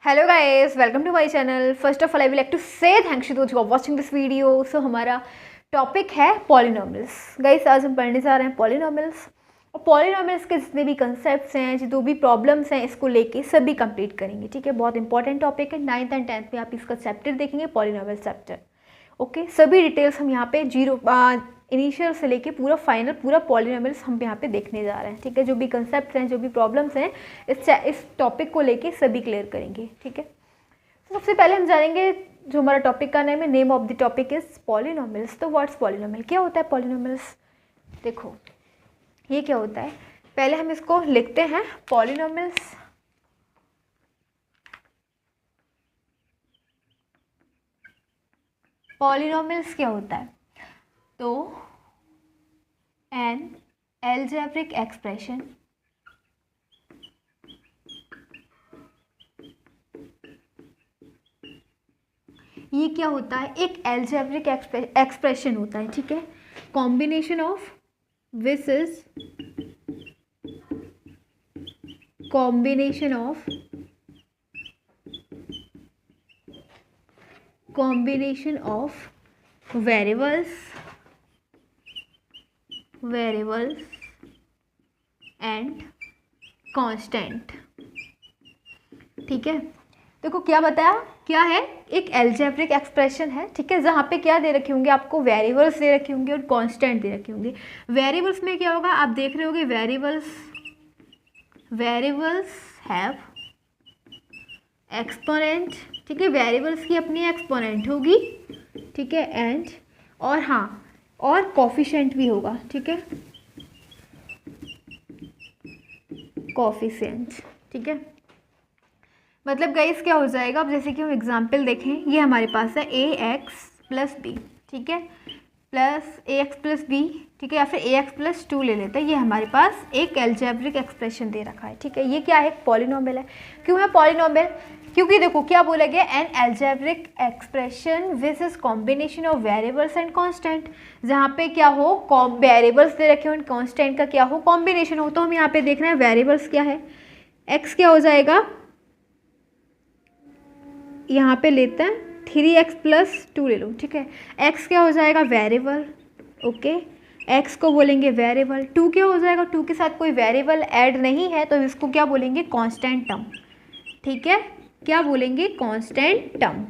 Hello guys, welcome to my channel. First of all I will like to say thanks to those who are watching this video. So हमारा topic है polynomials. Guys आज हम पढ़ने जा रहे हैं polynomials, और पॉलिनोमियल्स के जितने भी कंसेप्ट्स हैं, जो भी प्रॉब्लम्स हैं, इसको लेके सभी कंप्लीट करेंगे। ठीक है, बहुत इंपॉर्टेंट टॉपिक है। 9th एंड 10th में आप इसका चैप्टर देखेंगे, पॉलिनोमियल चैप्टर। ओके, सभी डिटेल्स हम यहाँ पे इनिशियल से लेके पूरा फाइनल पूरा पॉलिनोमियल्स हम यहाँ पे देखने जा रहे हैं। ठीक है, जो भी कंसेप्ट हैं, जो भी प्रॉब्लम्स हैं, इस टॉपिक को लेके सभी क्लियर करेंगे। ठीक है, तो सबसे पहले हम जानेंगे जो हमारा टॉपिक का नेम है। Name of the topic is polynomials. तो व्हाट्स पॉलिनोमियल, क्या होता है पॉलिनोमियल्स? देखो ये क्या होता है, पहले हम इसको लिखते हैं। पॉलिनोमियल्स क्या होता है? तो एन एल्जेब्रिक एक्सप्रेशन ये क्या होता है? एक एल्जेब्रिक एक्सप्रेशन होता है। ठीक है, combination of this is combination of variables and constant। ठीक है, देखो क्या बताया, क्या है? एक एल्जेब्रिक एक्सप्रेशन है। ठीक है, जहाँ पे क्या दे रखे होंगे आपको? वेरिएबल्स दे रखे होंगे और कांस्टेंट दे रखे होंगे। वेरिएबल्स में क्या होगा, आप देख रहे होगे वेरिएबल्स हैव एक्सपोनेंट। ठीक है, वेरिएबल्स की अपनी एक्सपोनेंट होगी। ठीक है, एंड और हाँ, और कोफिशिएंट भी होगा। ठीक है, कोफिशिएंट। ठीक है, मतलब गाइस क्या हो जाएगा, अब जैसे कि हम एग्जांपल देखें, ये हमारे पास है ax+b। ठीक है, प्लस ax+b। ठीक है, या फिर ax+2 ले लेते हैं। ये हमारे पास एक एल्जेब्रिक एक्सप्रेशन दे रखा है। ठीक है, ये क्या है? पॉलिनोमियल है। क्यों है पॉलिनोमियल? क्योंकि देखो क्या बोला गया, an algebraic expression which is combination of variables and constant. जहाँ पे क्या हो, वेरिएबल्स दे रखे हो, कांस्टेंट का क्या हो, कॉम्बिनेशन हो। तो हम यहाँ पे देख रहे हैं वेरिएबल्स क्या है, x क्या हो जाएगा, यहाँ पे लेते हैं 3x+2 ले लो। ठीक है, x क्या हो जाएगा? वेरिएबल। ओके, x को बोलेंगे वेरिएबल। 2 क्या हो जाएगा? 2 के साथ कोई वेरिएबल ऐड नहीं है, तो इसको क्या बोलेंगे? Constant term. ठीक है, क्या बोलेंगे? Constant term.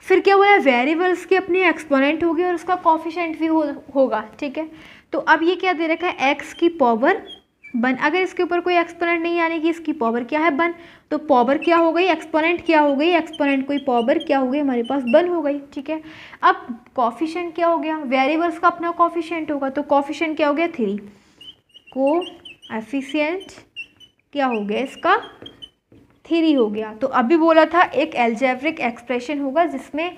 फिर क्या बोला? वेरिएबल्स की अपनी एक्सपोनेंट होगी और उसका कोफिशिएंट भी होगा। ठीक है, तो अब ये क्या दे रखा है? x की पावर 1। अगर इसके ऊपर कोई एक्सपोनेंट नहीं आने की, इसकी पावर क्या है? 1। तो पावर क्या हो गई? एक्सपोनेंट क्या हो गई? एक्सपोनेंट कोई पावर क्या हो गई? हमारे पास 1 हो गई। ठीक है, अब कोफिशिएंट क्या हो गया? वेरिएबल्स का अपना कोफिशिएंट होगा, तो कोफिशिएंट क्या हो गया? 3। कोएफिशिएंट क्या हो गया इसका? 3 हो गया। तो अभी बोला था एक एल्जेब्रिक एक्सप्रेशन होगा जिसका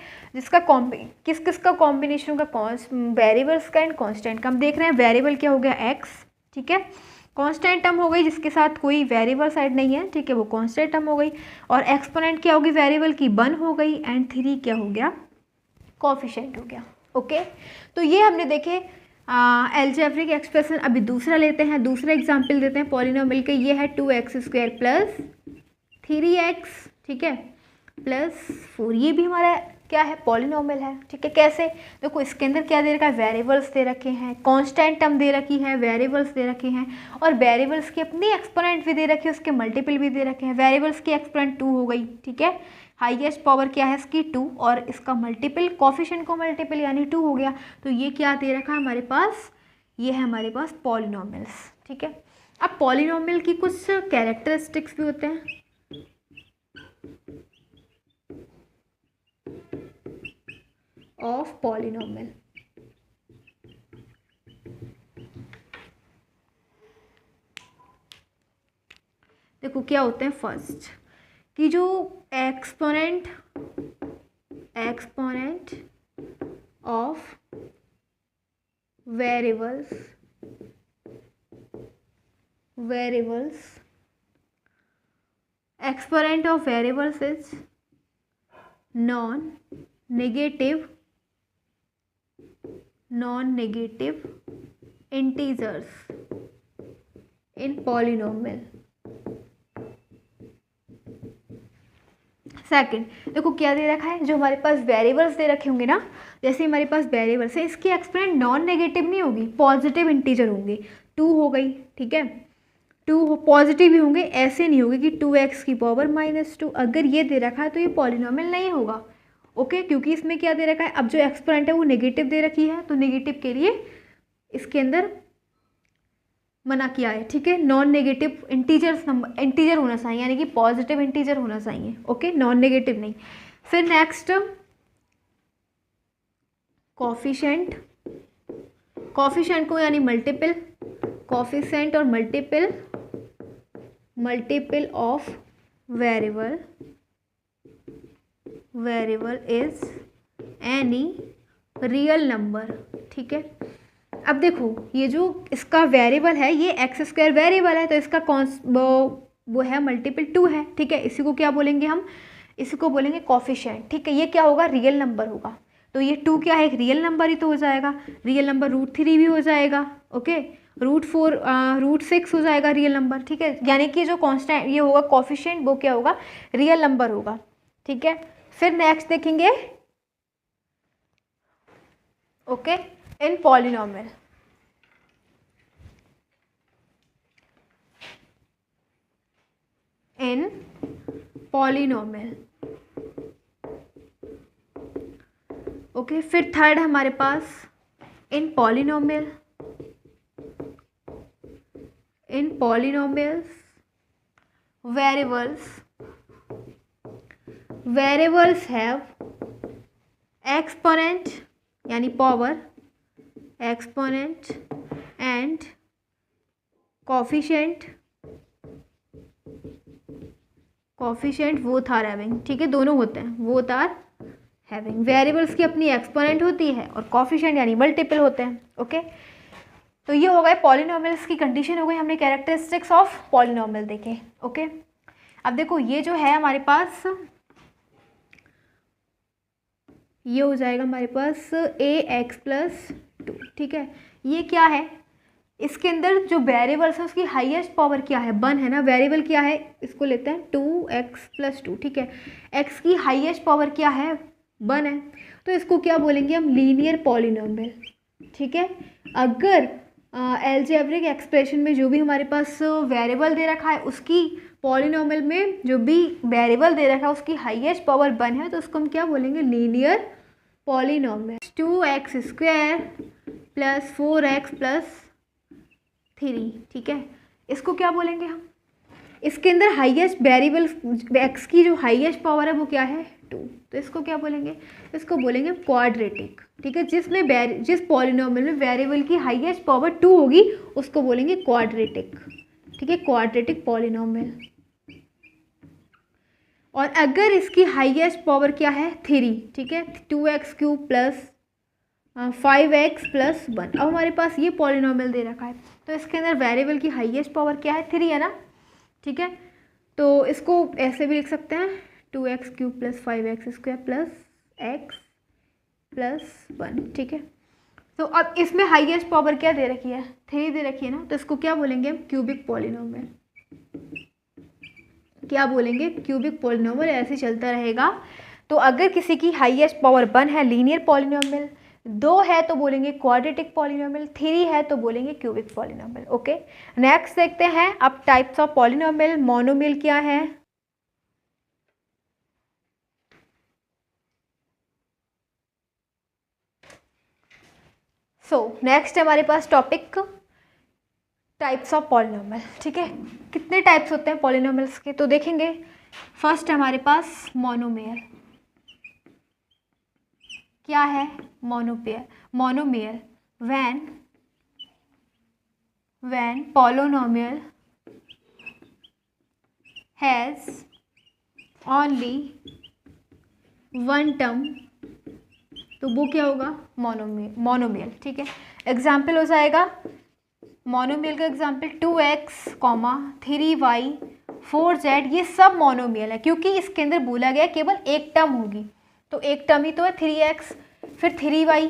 किस किस का कॉम्बिनेशन होगा? वेरिएबल्स का एंड कांस्टेंट का। हम देख रहे हैं वेरिएबल क्या हो गया? x। ठीक है, कांस्टेंट टर्म हो गई जिसके साथ कोई वेरिएबल साइड नहीं है। ठीक है, वो कांस्टेंट टर्म हो गई। और एक्सपोनेंट क्या होगी? वेरिएबल की 1 हो गई। एंड 3 क्या हो गया? कोफिशिएंट हो गया। ओके, तो ये हमने देखे एल्जेब्रिक एक्सप्रेशन। अभी दूसरा लेते हैं, दूसरा एग्जाम्पल देते हैं पॉलिनोमियल के। ये है 2x² + 3x। ठीक है, +4। ये भी हमारा क्या है? पॉलिनोमियल है। ठीक है, कैसे? देखो इसके अंदर क्या दे रखा है? वेरिएबल्स दे रखे हैं, कांस्टेंट टर्म दे रखी है, वेरिएबल्स दे रखे हैं, और वेरिएबल्स की अपनी एक्सपोनेंट भी दे रखी है, उसके मल्टीपल भी दे रखे हैं। वेरिएबल्स की एक्सपोनेंट 2 हो गई। ठीक है, हाईएस्ट पावर क्या है इसकी? 2, और इसका मल्टीपल कोफिशिएंट को मल्टीपल यानी 2 हो गया। तो ये क्या दे रखा है हमारे पास? ये है हमारे पास पॉलिनोमियल्स। ठीक है, अब पॉलिनोमियल की कुछ कैरेक्टरिस्टिक्स भी होते हैं। ऑफ पॉलिनोमियल, देखो क्या होते हैं। फर्स्ट कि जो exponent of variables exponent of variables is non negative integers in polynomial। Second देखो क्या दे रखा है, जो हमारे पास वेरिएबल्स दे रखे होंगे ना, जैसे हमारे पास वेरिएबल्स है, इसकी एक्सपोनेंट नॉन नेगेटिव नहीं होगी, पॉजिटिव इंटीजर होंगे। 2 हो गई, ठीक है, 2 पॉजिटिव भी होंगे, ऐसे नहीं होगी कि 2x की पावर -2। अगर ये दे रखा है तो ये पॉलिनॉमियल नहीं होगा, ओके, क्योंकि इसमें क्या दे रखा है, अब जो एक्सपोनेंट है वो नेगेटिव दे रखी है, तो नेगेटिव के लिए इसके अंदर मना किया है, ठीक है। नॉन नेगेटिव इंटीजर होना चाहिए, यानी कि पॉजिटिव इंटीजर होना चाहिए, ओके, नॉन नेगेटिव नहीं। फिर नेक्स्ट कॉफिशेंट, कॉफिशेंट को यानी मल्टीपल, कॉफिशेंट और multiple of variable is any real number, ठीक है। अब देखो ये जो इसका वेरिएबल है ये x² वेरिएबल है, तो इसका वो है मल्टीपल 2 है, ठीक है। इसी को क्या बोलेंगे हम, इसी को बोलेंगे कॉफिशेंट, ठीक है। ये क्या होगा, रियल नंबर होगा, तो ये 2 क्या है, एक रियल नंबर ही तो हो जाएगा, रियल नंबर √3 भी हो जाएगा, ओके, √4 √6 हो जाएगा रियल नंबर, ठीक है। यानी कि जो कांस्टेंट ये होगा कॉफिशेंट वो क्या होगा, रियल नंबर होगा, ठीक है। फिर नेक्स्ट देखेंगे, okay, in polynomial, in polynomial, okay. फिर थर्ड हमारे पास in polynomial, in polynomials variables have exponent यानी power, exponent and coefficient both are having, ठीक है, दोनों होते हैं, बोथ आर हैविंग। वेरिएबल्स की अपनी एक्सपोनेंट होती है और कोफिशिएंट यानी मल्टीपल होते हैं, ओके। तो ये हो गए पॉलिनॉमियल्स की कंडीशन हो गई, हमने कैरेक्टरिस्टिक्स ऑफ पॉलिनॉमियल देखे, ओके। अब देखो ये जो है हमारे पास, ये हो जाएगा हमारे पास ax+2, ठीक है। ये क्या है, इसके अंदर जो वेरिएबल्स है उसकी हाईएस्ट पावर क्या है, 1 है ना, वेरिएबल क्या है, इसको लेते हैं 2x+2, ठीक है। x की हाईएस्ट पावर क्या है, 1 है, तो इसको क्या बोलेंगे हम, लीनियर पॉलिनॉमियल, ठीक है। अगर एल्जेब्रिक एक्सप्रेशन में जो भी हमारे पास वेरिएबल दे रखा है उसकी पॉलिनॉमियल में जो भी वेरिएबल दे रखा है उसकी हाईएस्ट पावर 1 है, तो उसको हम क्या बोलेंगे, लीनियर पॉलिनॉमियल। 2x² + 4x + 3, ठीक है, इसको क्या बोलेंगे हम, इसके अंदर हाईएस्ट वेरिएबल x की जो हाईएस्ट पावर है वो क्या है, 2, तो इसको क्या बोलेंगे, इसको बोलेंगे क्वाड्रेटिक, ठीक है। जिस पॉलिनॉमियल में वेरिएबल की हाईएस्ट पावर 2 होगी उसको बोलेंगे क्वाड्रेटिक, ठीक है, क्वाड्रेटिक पॉलिनॉमियल। और अगर इसकी हाईएस्ट पावर क्या है, 3, ठीक है, 2x³ + 5x + 1। अब हमारे पास ये पॉलिनॉमियल दे रखा है, तो इसके अंदर वेरिएबल की हाईएस्ट पावर क्या है, 3 है ना, ठीक है। तो इसको ऐसे भी लिख सकते हैं, 2x³ + 5x² + x + 1, ठीक है। तो अब इसमें हाईएस्ट पावर क्या दे रखी है, 3 दे रखी है ना, तो इसको क्या बोलेंगे हम, क्यूबिक पॉलिनॉमियल, क्या बोलेंगे, क्यूबिक पॉलिनॉमियल, ऐसे चलता रहेगा। तो अगर किसी की हाईएस्ट पावर 1 है लीनियर पॉलिनॉमियल, 2 है तो बोलेंगे क्वाड्रेटिक पॉलिनॉमियल, 3 है तो बोलेंगे क्यूबिक पॉलिनॉमियल, ओके। नेक्स्ट देखते हैं अब टाइप्स ऑफ पॉलिनॉमियल। मोनोमियल क्या है, नेक्स्ट हमारे पास टॉपिक टाइप्स ऑफ पॉलिनॉमियल, ठीक है। कितने टाइप्स होते हैं पॉलिनॉमियल्स के, तो देखेंगे। फर्स्ट हमारे पास मोनोमियल, क्या है, monomial when polynomial has only 1 term, तो वो क्या होगा, मोनोमियल, ठीक है। एग्जाम्पल हो जाएगा मोनोमियल का एग्जाम्पल 2x, 3y, 4z, ये सब मोनोमियल है क्योंकि इसके अंदर बोला गया केवल एक टर्म होगी, तो एक टर्म ही तो है 3x, फिर 3y,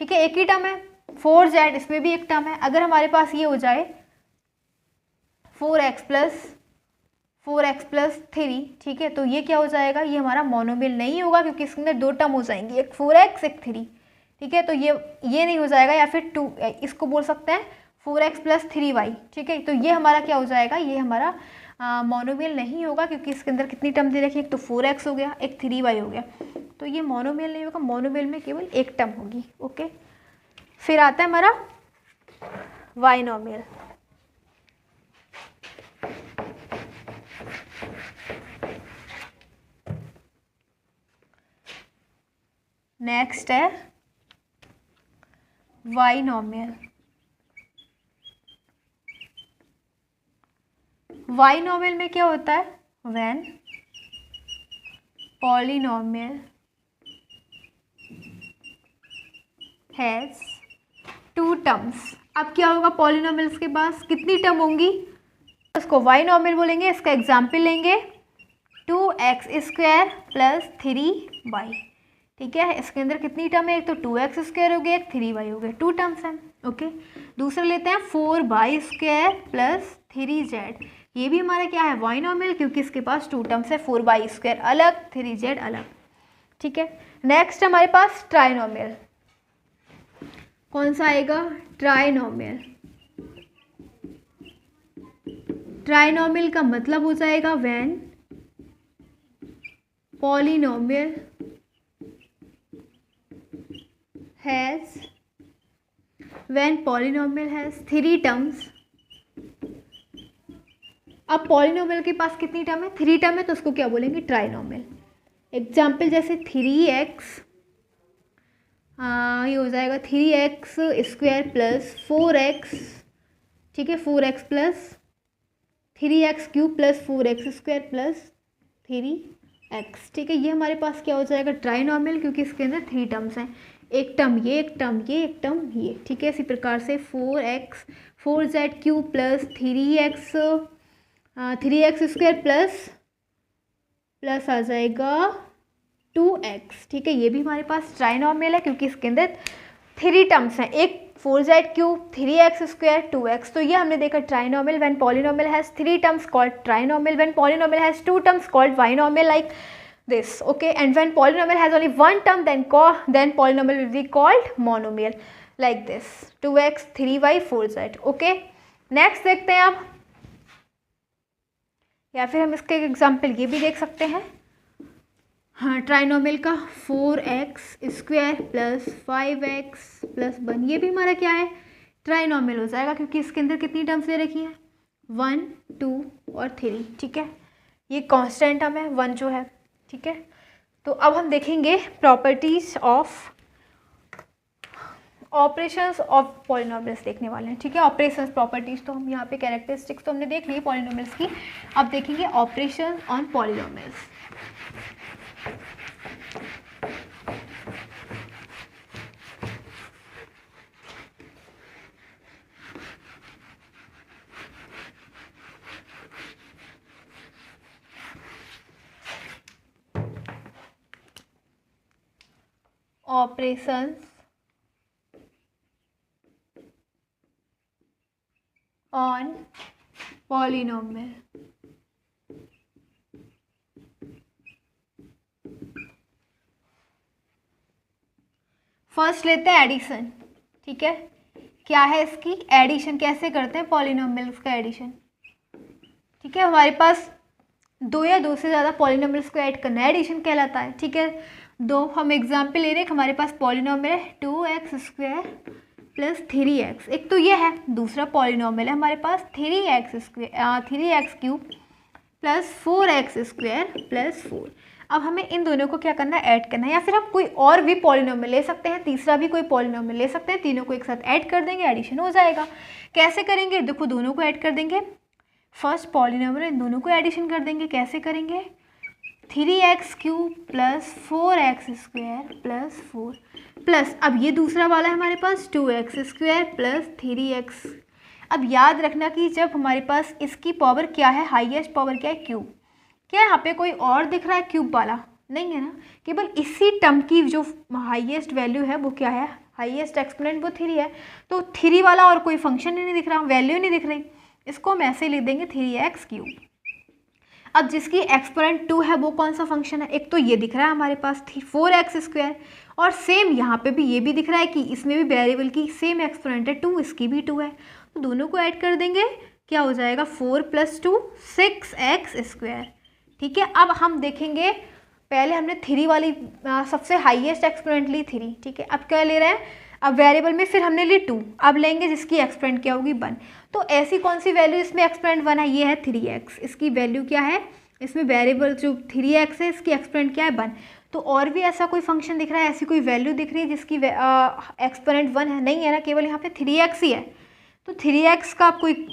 ठीक है, एक ही टर्म है। 4z, इसमें भी एक टर्म है। अगर हमारे पास ये हो जाए 4x + 4x+3, ठीक है। तो ये क्या हो जाएगा, ये हमारा मोनोमियल नहीं होगा क्योंकि इसके अंदर 2 टर्म हो जाएंगी, एक 4x एक 3, ठीक है। तो ये नहीं हो जाएगा, या फिर 2 इसको बोल सकते हैं 4x+3y, ठीक है। तो ये हमारा क्या हो जाएगा, ये हमारा मोनोमियल नहीं होगा क्योंकि इसके अंदर कितनी टर्म दे रखी है, एक तो 4x हो गया, एक 3y हो गया। तो ये मोनोमियल नहीं होगा, मोनोमियल में केवल एक टर्म होगी, ओके। फिर आता है हमारा बाइनोमियल। नेक्स्ट है बाइनोमियल। बाइनोमियल में क्या होता है, व्हेन पॉलिनोमियल हैज 2 टर्म्स। अब क्या होगा, पॉलिनोमियल्स के पास कितनी टर्म होंगी, उसको बाइनोमियल बोलेंगे। इसका एग्जाम्पल लेंगे 2x² + 3y, ठीक है। इसके अंदर कितनी टर्म है, एक तो 2x² हो गया, एक 3y हो गया, 2 टर्म्स हैं, ओके। दूसरा लेते हैं 4y² + 3z। ये भी हमारा क्या है, बाइनोमियल, क्योंकि इसके पास 2 टर्म्स है, 4y² अलग, 3z अलग, ठीक है। नेक्स्ट हमारे पास ट्राइनोमियल। कौन सा आएगा, ट्राइनोमियल। ट्राइनोमियल का मतलब हो जाएगा व्हेन पॉलिनोमियल हैज 3 टर्म्स। अब पॉलिनोमियल के पास कितनी टर्म है, 3 टर्म है, तो उसको क्या बोलेंगे, ट्राइनोमियल। एग्जाम्पल जैसे 3x, ये हो जाएगा 3x² + 4x, ठीक है, 4x + 3x³ + 4x² + 3x, ठीक है। ये हमारे पास क्या हो जाएगा, ट्राइनोमियल, क्योंकि इसके अंदर 3 टर्म्स हैं, एक टर्म ये, एक टर्म ये, एक टर्म ये, ठीक है। इसी प्रकार से 4z³ + 3x² प्लस आ जाएगा 2x, ठीक है। ये भी हमारे पास ट्राइनोमियल है क्योंकि इसके अंदर 3 टर्म्स हैं, एक 4z³ 3x², 2x। तो ये हमने देखा trinomial when polynomial has 3 terms called trinomial, when polynomial has 2 terms called binomial, like this, okay. And when polynomial has only 1 term, then polynomial will be called monomial, like this, 2x 3y 4z, okay. Next देखते हैं अब, या फिर हम इसके example ये भी देख सकते हैं, हाँ, ट्राइनोमियल का 4x² + 5x + 1, ये भी हमारा क्या है, ट्राइनोमियल हो जाएगा क्योंकि इसके अंदर कितनी टर्म्स दे रखी है, 1 2 और 3, ठीक है। ये कांस्टेंट टर्म है 1 जो है, ठीक है। तो अब हम देखेंगे properties of operations of polynomials देखने वाले हैं, ठीक है। ऑपरेशंस प्रॉपर्टीज तो हम यहाँ पे कैरेक्टरिस्टिक्स तो हमने देख ली पॉलिनोमियल्स की, अब देखेंगे operation on polynomials. Operations on polynomial. First लेते हैं एडिशन, ठीक है। क्या है इसकी एडिशन, कैसे करते हैं पॉलिनोमियल्स का एडिशन, ठीक है। हमारे पास 2 या 2 से ज़्यादा पॉलिनोमियल्स को ऐड करना एडिशन कहलाता है, ठीक है। हम एग्जाम्पल ले रहे हैं, हमारे पास पॉलिनोमियल है 2x² + 3x, एक तो ये है, दूसरा पॉलिनोमियल है हमारे पास 3x³ + 4x² + 4। अब हमें इन दोनों को क्या करना है, ऐड करना है, या फिर हम कोई और भी पॉलिनोमियल ले सकते हैं, तीसरा भी कोई पॉलिनोमियल ले सकते हैं, तीनों को एक साथ ऐड कर देंगे, एडिशन हो जाएगा। कैसे करेंगे, देखो दोनों को ऐड कर देंगे, फर्स्ट पॉलिनोमियल इन दोनों को एडिशन कर देंगे, कैसे करेंगे, 3x³ + 4x² + 4 प्लस, अब ये दूसरा वाला है हमारे पास 2x² + 3x। अब याद रखना कि जब हमारे पास इसकी पावर क्या है, हाईएस्ट पावर क्या है, क्यूब। क्या यहाँ पे कोई और दिख रहा है क्यूब वाला, नहीं है ना, केवल इसी टर्म की जो हाईएस्ट वैल्यू है वो क्या है, हाईएस्ट एक्सपोनेंट वो 3 है। तो 3 वाला और कोई फंक्शन ही नहीं दिख रहा, वैल्यू नहीं दिख रही, इसको हम ऐसे लिख देंगे 3x³। अब जिसकी एक्सपोनेंट 2 है वो कौन सा फंक्शन है, एक तो ये दिख रहा है हमारे पास 4x², और सेम यहाँ पे भी ये भी दिख रहा है कि इसमें भी वेरिएबल की सेम एक्सपोनेंट है 2, इसकी भी 2 है, तो दोनों को ऐड कर देंगे, क्या हो जाएगा 4 + 2 6x²। ठीक है, अब हम देखेंगे, पहले हमने 3 वाली सबसे हाईएस्ट एक्सपोनेंट ली 3, ठीक है, अब क्या ले रहे हैं, अब वेरिएबल में फिर हमने ली 2, अब लेंगे जिसकी एक्सपोनेंट क्या होगी 1। तो ऐसी कौन सी वैल्यू इसमें एक्सपोनेंट 1 है, ये है 3x, इसकी वैल्यू क्या है, इसमें वेरिएबल जो 3x है इसकी एक्सपोनेंट क्या है 1। तो और भी ऐसा कोई फंक्शन दिख रहा है, ऐसी कोई वैल्यू दिख रही है जिसकी एक्सपोनेंट 1 है, नहीं है ना, केवल यहाँ पे 3x ही है। तो 3x का कोई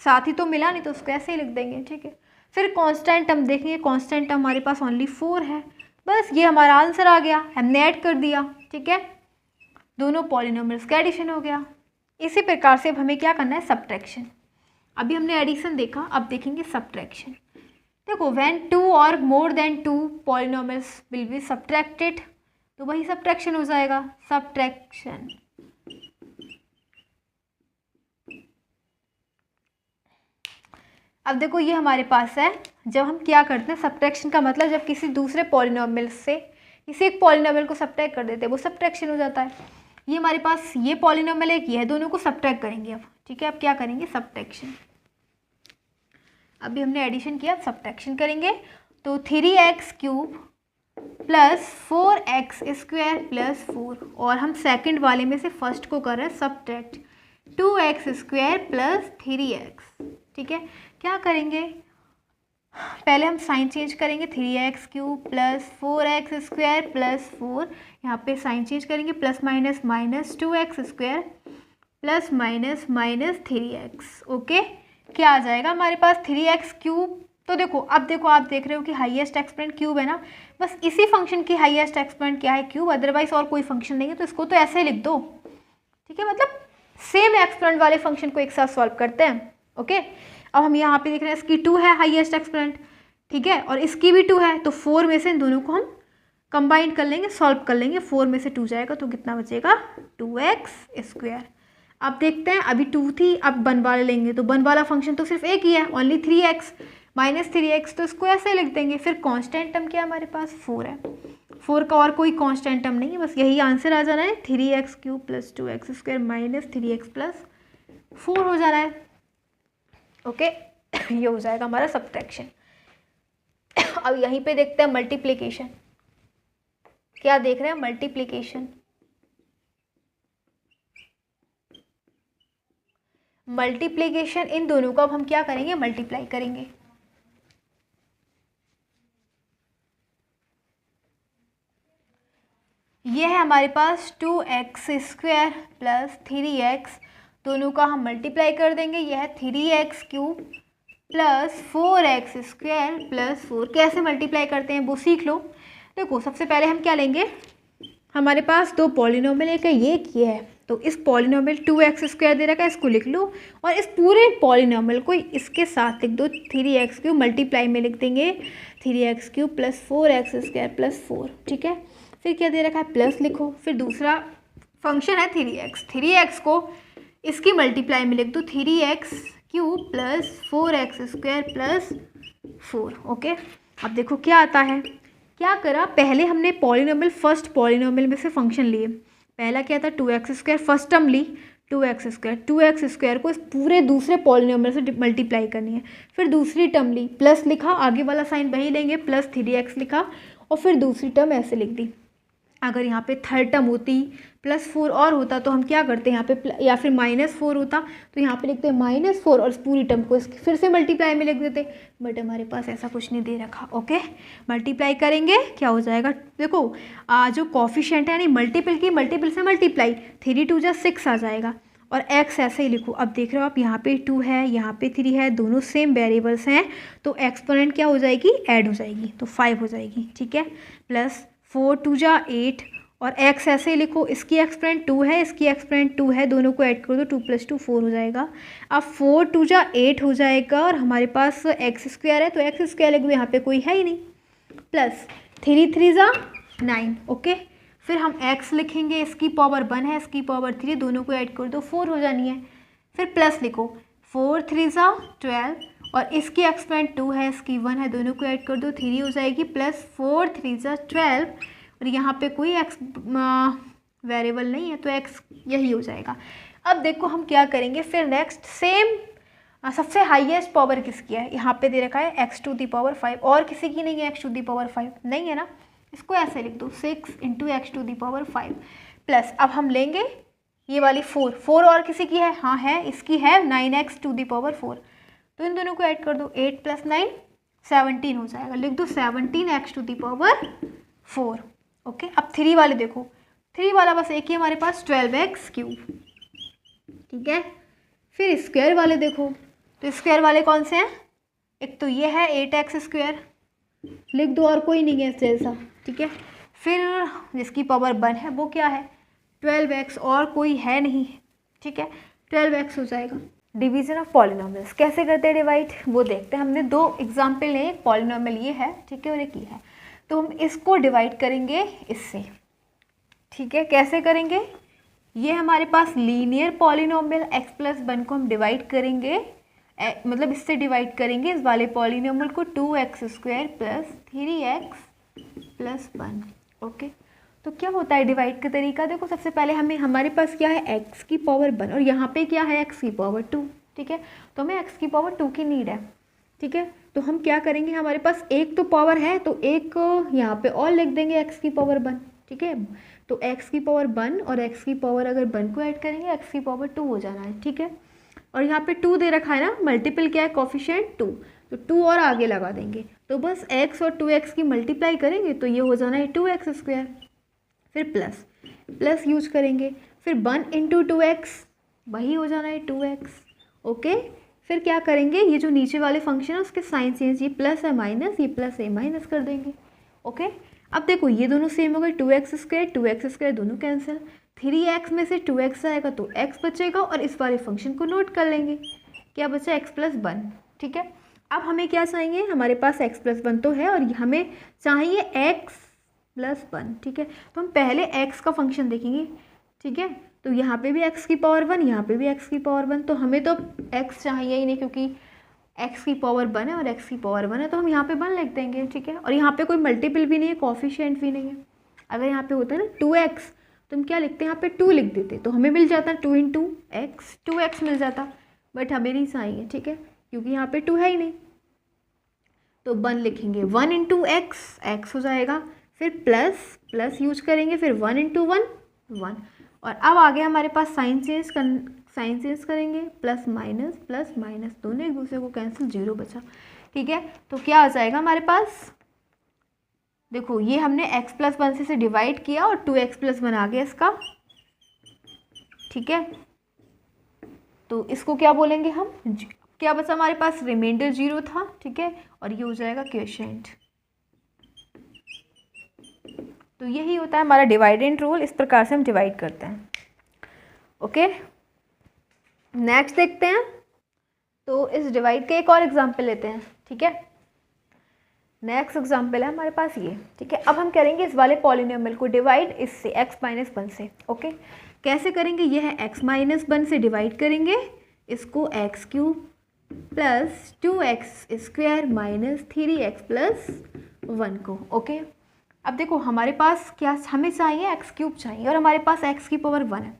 साथी तो मिला नहीं, तो उसको ऐसे ही लिख देंगे, ठीक है। फिर कांस्टेंट टर्म देखेंगे, कांस्टेंट टर्म हमारे पास ओनली 4 है, बस ये हमारा आंसर आ गया, हमने ऐड कर दिया, ठीक है, दोनों पॉलिनोमियल्स का एडिशन हो गया। इसी प्रकार से अब हमें क्या करना है, सब्ट्रैक्शन। अभी हमने एडिशन देखा, अब देखेंगे सब्ट्रैक्शन। देखो, व्हेन 2 और more than 2 polynomials will be subtracted, तो वही सब्ट्रैक्शन हो जाएगा, सब्ट्रैक्शन। अब देखो ये हमारे पास है, जब हम क्या करते हैं सब्ट्रैक्शन का मतलब जब किसी दूसरे पॉलिनोमियल से किसी एक पॉलिनोमियल को सब्ट्रैक्ट कर देते हैं, वो सब्ट्रैक्शन हो जाता है। ये हमारे पास ये पॉलिनोमियल एक ये है, दोनों को सब्ट्रैक्ट करेंगे अब, ठीक है। अब क्या करेंगे, सब्ट्रैक्शन। अभी हमने एडिशन किया, अब सब्ट्रैक्शन करेंगे, तो 3x³ + 4x² + 4, और हम सेकंड वाले में से फर्स्ट को कर रहे हैं सब्ट्रैक्ट, 2x² + 3x, ठीक है। क्या करेंगे, पहले हम साइन चेंज करेंगे, 3x³ + 4x² + 4, यहाँ पे साइन चेंज करेंगे, plus minus minus 2x² plus minus minus 3x, okay. क्या आ जाएगा हमारे पास 3x³। तो देखो, अब देखो, आप देख रहे हो कि हाईएस्ट एक्सपोनेंट क्यूब है ना, बस इसी फंक्शन की हाईएस्ट एक्सपोनेंट क्या है, क्यूब, अदरवाइज और कोई फंक्शन नहीं है, तो इसको तो ऐसे लिख दो, ठीक है। मतलब सेम एक्सपोनेंट वाले फंक्शन को एक साथ सॉल्व करते हैं, ओके। अब हम यहाँ पे देख रहे हैं इसकी 2 है हाईएस्ट एक्सपोनेंट, ठीक है, और इसकी भी 2 है, तो 4 में से इन दोनों को हम कंबाइन कर लेंगे, सॉल्व कर लेंगे, 4 में से 2 जाएगा तो कितना बचेगा, 2x²। अब देखते हैं, अभी 2 थी, अब 1 वाले लेंगे, तो 1 वाला फंक्शन तो सिर्फ एक ही है, ओनली 3x - 3x, तो इसको ऐसे लिख देंगे। फिर कांस्टेंट टर्म क्या है हमारे पास, 4 है, 4 का और कोई कांस्टेंट टर्म नहीं है, बस यही आंसर आ जाना है, 3x³ + 2x² - 3x + 4 हो जाना है, ओके। ये हो जाएगा हमारा सब्ट्रैक्शन। अब यहीं पे देखते हैं मल्टीप्लिकेशन। क्या देख रहे हैं, मल्टीप्लिकेशन। मल्टीप्लिकेशन, इन दोनों को अब हम क्या करेंगे, मल्टीप्लाई करेंगे। ये है हमारे पास 2x² + 3x, दोनों का हम मल्टीप्लाई कर देंगे। यह है 3x³ + 4x² + 4। कैसे मल्टीप्लाई करते हैं वो सीख लो। देखो, सबसे पहले हम क्या लेंगे, हमारे पास 2 पॉलिनोमियल, एक है ये, एक ये है, तो इस पॉलिनोमियल 2x² दे रखा है, इसको लिख लो, और इस पूरे पॉलिनोमियल को इसके साथ लिख दो, 3x³ मल्टीप्लाई में लिख देंगे 3x³ + 4x² + 4, ठीक है। फिर क्या दे रखा है, प्लस लिखो, फिर दूसरा फंक्शन है 3x को इसकी मल्टीप्लाई में लिख दो, 3x³ + 4x² + 4, ओके। अब देखो क्या आता है, क्या करा, पहले हमने पॉलिनोमियल, फर्स्ट पॉलिनोमियल में से फंक्शन लिए। पहला क्या था, 2x², फर्स्ट टर्म ली 2x² को इस पूरे दूसरे पॉलिनोमियल से मल्टीप्लाई करनी है। फिर दूसरी टर्म ली, प्लस लिखा, आगे वाला साइन वही लेंगे, प्लस 3x लिखा, और फिर दूसरी टर्म ऐसे लिख दी। अगर यहाँ पे थर्ड टर्म होती +4 और होता तो हम क्या करते हैं, यहाँ पे या फिर -4 होता तो यहाँ पे लिखते हैं -4 और इस पूरी टर्म को इसकी फिर से मल्टीप्लाई में लिख देते, बट हमारे पास ऐसा कुछ नहीं दे रखा, ओके। मल्टीप्लाई करेंगे, क्या हो जाएगा, देखो जो कॉफिशिएंट है यानी मल्टीपल की मल्टीपल से मल्टीप्लाई, 3 × 2 = 6 आ जाएगा, और x ऐसे ही लिखो। अब देख रहे हो आप, यहाँ पे 2 है, यहाँ पे 3 है, दोनों सेम वेरिएबल्स हैं, तो एक्सपोनेंट क्या हो जाएगी, ऐड हो जाएगी, तो 5 हो जाएगी, ठीक है। प्लस 4 × 2 = 8, और x ऐसे ही लिखो, इसकी एक्सपोनेंट 2 है, इसकी एक्सपोनेंट 2 है, दोनों को ऐड कर दो, 2 + 2 4 हो जाएगा। अब 4 × 2 = 8 हो जाएगा, और हमारे पास x² है, तो x² लिख दो, यहाँ पे कोई है ही नहीं, प्लस 3 × 3 = 9, ओके। फिर हम x लिखेंगे, इसकी पावर 1 है, इसकी पावर 3, दोनों को ऐड कर दो, 4 हो जानी है। फिर प्लस लिखो, 4 × 3 = 12, और इसकी एक्सपेंट 2 है, इसकी 1 है, दोनों को ऐड कर दो, 3 हो जाएगी, प्लस 4 3 ज़ा 12, और यहाँ पे कोई एक्स वेरिएबल नहीं है तो एक्स यही हो जाएगा। अब देखो हम क्या करेंगे फिर नेक्स्ट, सेम सबसे हाईएस्ट पावर किसकी है, यहाँ पे दे रखा है x टू दी पावर 5, और किसी की नहीं है x टू दी पावर 5, नहीं है ना, इसको ऐसे लिख दो 6 into x to the power 5, plus अब हम लेंगे ये वाली 4 और किसी की है, हाँ है, इसकी है 9x टू दी पावर 4, तो इन दोनों को ऐड कर दो, 8 + 9 17 हो जाएगा, लिख दो 17x to the power 4। Okay, अब 3 वाले देखो, 3 वाला बस एक ही हमारे पास 12x³, ठीक है। फिर स्क्वायर वाले देखो, तो स्क्वायर वाले कौन से हैं, एक तो ये है 8x², लिख दो, और कोई नहीं है इस जैसा, ठीक है। फिर जिसकी पावर 1 है वो क्या है 12x, और कोई है नहीं, ठीक है, 12x हो जाएगा। डिवीजन ऑफ पॉलिनोमियल्स कैसे करते हैं डिवाइड, वो देखते हैं। हमने 2 एग्जाम्पल लिए, एक पॉलिनोमियल ये है, ठीक है, और एक ये है, तो हम इसको डिवाइड करेंगे इससे, ठीक है। कैसे करेंगे, ये हमारे पास लीनियर पॉलिनोमियल x + 1 को हम डिवाइड करेंगे, मतलब इससे डिवाइड करेंगे इस वाले पॉलिनोमियल को 2x² + 3x + 1। ओके, तो क्या होता है डिवाइड का तरीका, देखो सबसे पहले हमारे पास क्या है x की पावर 1, और यहाँ पे क्या है x की पावर 2, ठीक है, तो हमें x की पावर 2 की नीड है, ठीक है। तो हम क्या करेंगे, हमारे पास एक तो पावर है तो एक यहाँ पे और लिख देंगे x की पावर 1, ठीक है। तो x की पावर 1 और x की पावर अगर 1 को ऐड करेंगे x की पावर 2 हो जाना है, ठीक है। और यहाँ पे 2 दे रखा है ना, मल्टीपल क्या है कोफिशिएंट 2, तो 2 और आगे लगा देंगे, तो बस x और 2x की मल्टीप्लाई करेंगे तो ये हो जाना है 2x²। फिर प्लस यूज करेंगे, फिर 1 × 2x वही हो जाना है 2x। ओके, फिर क्या करेंगे, ये जो नीचे वाले फंक्शन है उसके साइन चेंज, ये प्लस है माइनस, ये प्लस है माइनस कर देंगे। ओके, अब देखो ये दोनों सेम हो गए, 2x² दोनों कैंसिल, 3x में से 2x आएगा तो x बचेगा, और इस वाले फंक्शन को नोट कर लेंगे, क्या बचा x + 1, ठीक है। अब हमें क्या चाहिए, हमारे पास x + 1 तो है, और हमें चाहिए x + 1, ठीक है। तो हम पहले x का फंक्शन देखेंगे, ठीक है, तो यहाँ पे भी x की पावर 1, यहाँ पे भी x की पावर 1, तो हमें तो x चाहिए ही नहीं क्योंकि x की पावर 1 है और x की पावर 1 है, तो हम यहाँ पे 1 लिख देंगे, ठीक है। और यहाँ पे कोई मल्टीपल भी नहीं है, कोफिशिएंट भी नहीं है। अगर यहाँ पे होता है ना 2x, तो हम क्या लिखते हैं, यहाँ पे 2 लिख देते, तो हमें मिल जाता 2 × x, 2x मिल जाता, बट हमें नहीं चाहिए, ठीक है, क्योंकि यहाँ पे 2 है ही नहीं, तो 1 लिखेंगे, 1 × x, x हो जाएगा, फिर प्लस यूज करेंगे, फिर 1 × 1 1, और अब आगे हमारे पास साइन चेंज करेंगे, प्लस माइनस दोनों एक दूसरे को कैंसिल, 0 बचा, ठीक है। तो क्या आ जाएगा हमारे पास, देखो ये हमने x + 1 से डिवाइड किया और 2x + 1 आ गया इसका, ठीक है। तो इसको क्या बोलेंगे हम, क्या बचा हमारे पास, रिमाइंडर 0 था, ठीक है, और ये हो जाएगा क्वोशिएंट। तो यही होता है हमारा डिवाइडेंड रूल, इस प्रकार से हम डिवाइड करते हैं। ओके, नेक्स्ट देखते हैं, तो इस डिवाइड का एक और एग्जांपल लेते हैं, ठीक है। नेक्स्ट एग्जांपल है हमारे पास ये, ठीक है। अब हम करेंगे इस वाले पॉलिनोमियल को डिवाइड इससे x - 1 से। ओके, कैसे करेंगे, ये है x - 1 से डिवाइड करेंगे इसको x³ + 2x² - 3x + 1 को। ओके, अब देखो हमारे पास क्या, हमें चाहिए x³ चाहिए, और हमारे पास x की पावर 1 है,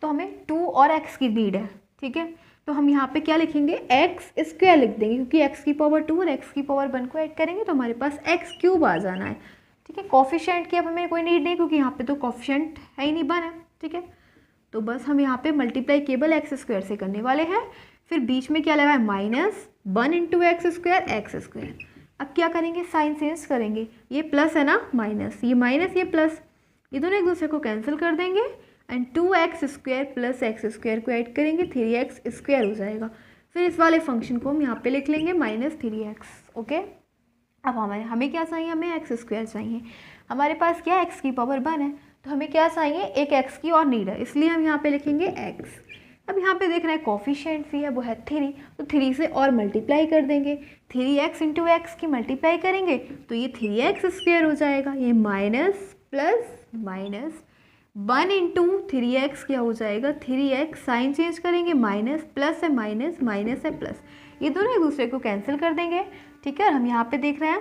तो हमें 2 और x की नीड है, ठीक है। तो हम यहाँ पे क्या लिखेंगे, x² लिख देंगे, क्योंकि x की पावर 2 और x की पावर 1 को ऐड करेंगे तो हमारे पास x³ आ जाना है, ठीक है। कोफिशिएंट की अब हमें कोई नीड नहीं, क्योंकि यहाँ पे तो कोफिशिएंट है ही नहीं, 1 है, ठीक है। तो बस हम यहाँ पे मल्टीप्लाई केवल x² से करने वाले हैं, फिर बीच में क्या लगा है माइनस 1 × x²। अब क्या करेंगे, साइन चेंज करेंगे, ये प्लस है ना, माइनस, ये माइनस, ये प्लस, ये दोनों एक दूसरे को कैंसिल कर देंगे, एंड 2x² + x² को ऐड करेंगे, 3x² हो जाएगा। फिर इस वाले फंक्शन को हम यहाँ पे लिख लेंगे -3x। ओके, अब हमें क्या चाहिए, हमें x² चाहिए, हमारे पास क्या है, x की पावर 1 है, तो हमें क्या चाहिए, एक x की और नीड है, इसलिए हम यहाँ पे लिखेंगे x। अब यहाँ पे देखना है कोफिशिएंट भी है, वो है 3, तो 3 से और मल्टीप्लाई कर देंगे, 3x × x की मल्टीप्लाई करेंगे तो ये 3x² हो जाएगा, ये माइनस प्लस माइनस 1 × 3x क्या हो जाएगा, 3x, साइन चेंज करेंगे, माइनस, प्लस है माइनस, माइनस है प्लस, ये दोनों एक दूसरे को कैंसिल कर देंगे, ठीक है। और हम यहाँ पे देख रहे हैं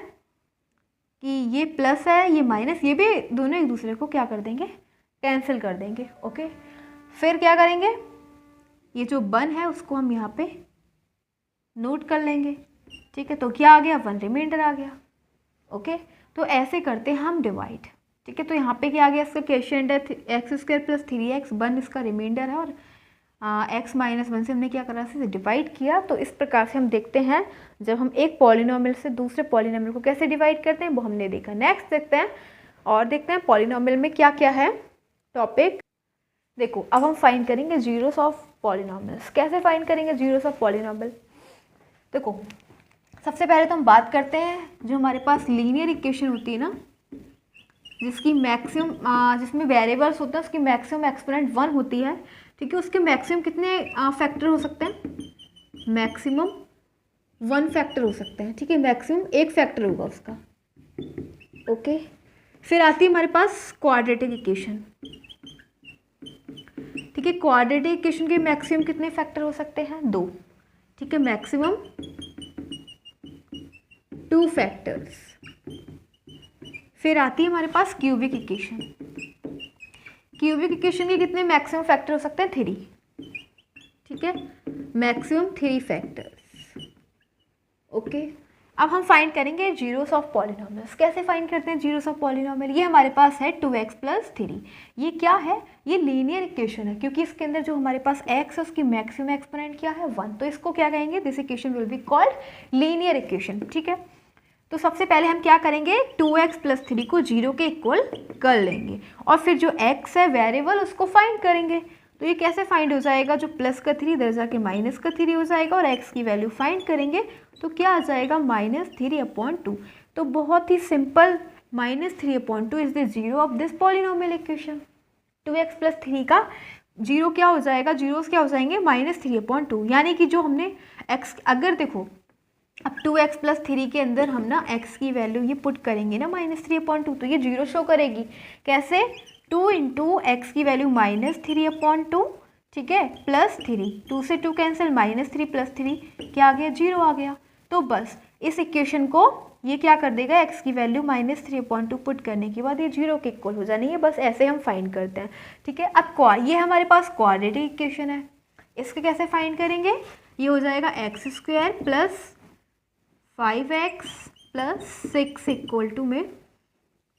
कि ये प्लस है, ये माइनस, ये भी दोनों एक दूसरे को क्या कर देंगे, कैंसिल कर देंगे। ओके, फिर क्या करेंगे, ये जो 1 है उसको हम यहाँ पे नोट कर लेंगे, ठीक है। तो क्या आ गया, 1 रिमाइंडर आ गया। ओके, तो ऐसे करते हैं हम डिवाइड, ठीक है। तो यहाँ पे क्या आ गया, इसका क्वेश्चन है x² + 3x, 1 इसका रिमाइंडर है और x - 1 से हमने क्या करा, इसे डिवाइड किया। तो इस प्रकार से हम देखते हैं जब हम एक पॉलिनोमियल से दूसरे पॉलिनोमियल को कैसे डिवाइड करते हैं, वो हमने देखा। नेक्स्ट देखते हैं और देखते हैं पॉलिनोमियल में क्या क्या है टॉपिक। देखो, अब हम फाइंड करेंगे जीरोस ऑफ पॉलिनोमियल्स। कैसे फाइंड करेंगे जीरोस ऑफ पॉलिनोमियल? देखो, सबसे पहले तो हम बात करते हैं जो हमारे पास लीनियर इक्वेशन होती है ना, जिसकी मैक्सिमम जिसमें वेरिएबल्स होते हैं उसकी मैक्सिमम एक्सपोनेंट 1 होती है, ठीक है। उसके मैक्सिमम कितने फैक्टर हो सकते हैं, मैक्सिमम 1 फैक्टर हो सकते हैं, ठीक है। मैक्सिमम 1 फैक्टर होगा उसका। ओके, फिर आती है हमारे पास क्वाड्रेटिक इक्वेशन, ठीक है। क्वाड्रेटिक इक्वेशन के मैक्सिमम कितने फैक्टर हो सकते हैं, 2, ठीक है। Maximum 2 factors. फिर आती है हमारे पास क्यूबिक इक्वेशन। क्यूबिक इक्वेशन के कितने मैक्सिमम फैक्टर हो सकते हैं, 3, ठीक है। Maximum 3 factors. ओके, अब हम फाइंड करेंगे जीरोस ऑफ पॉलिनोमियल्स। कैसे फाइंड करते हैं जीरोस ऑफ पॉलिनोमियल? ये हमारे पास है 2x + 3। ये क्या है, ये लीनियर इक्वेशन है, क्योंकि इसके अंदर जो हमारे पास x है उसकी मैक्सिमम एक्सपोनेंट क्या है, 1। तो इसको क्या कहेंगे, this equation will be called linear equation, ठीक है। तो सबसे पहले हम क्या करेंगे, 2x + 3 को 0 के इक्वल कर लेंगे और फिर जो x है वेरिएबल उसको फाइंड करेंगे। तो ये कैसे फाइंड हो जाएगा, जो प्लस का 3 इधर जाके माइनस का 3 हो जाएगा और x की वैल्यू फाइंड करेंगे तो क्या आ जाएगा, -3/2। तो बहुत ही simple, -3/2 is the zero of this polynomial equation. 2x + 3 का जीरो क्या हो जाएगा, जीरोस क्या हो जाएंगे, -3/2। यानी कि जो हमने x, अगर देखो अब 2x + 3 के अंदर हम ना x की वैल्यू ये पुट करेंगे ना -3/2, तो ये जीरो शो करेगी। कैसे, 2 × x की वैल्यू -3/2, ठीक है, +3, 2 से 2 कैंसिल, -3 + 3 क्या आ गया, 0 आ गया। तो बस इस इक्वेशन को ये क्या कर देगा, x की वैल्यू -3/2 पुट करने के बाद ये 0 के इक्वल हो जानी है। बस ऐसे हम फाइंड करते हैं, ठीक है। अब ये हमारे पास क्वाड्रेटिक इक्वेशन है, इसके कैसे फाइंड करेंगे, ये हो जाएगा x² + 5x + 6 में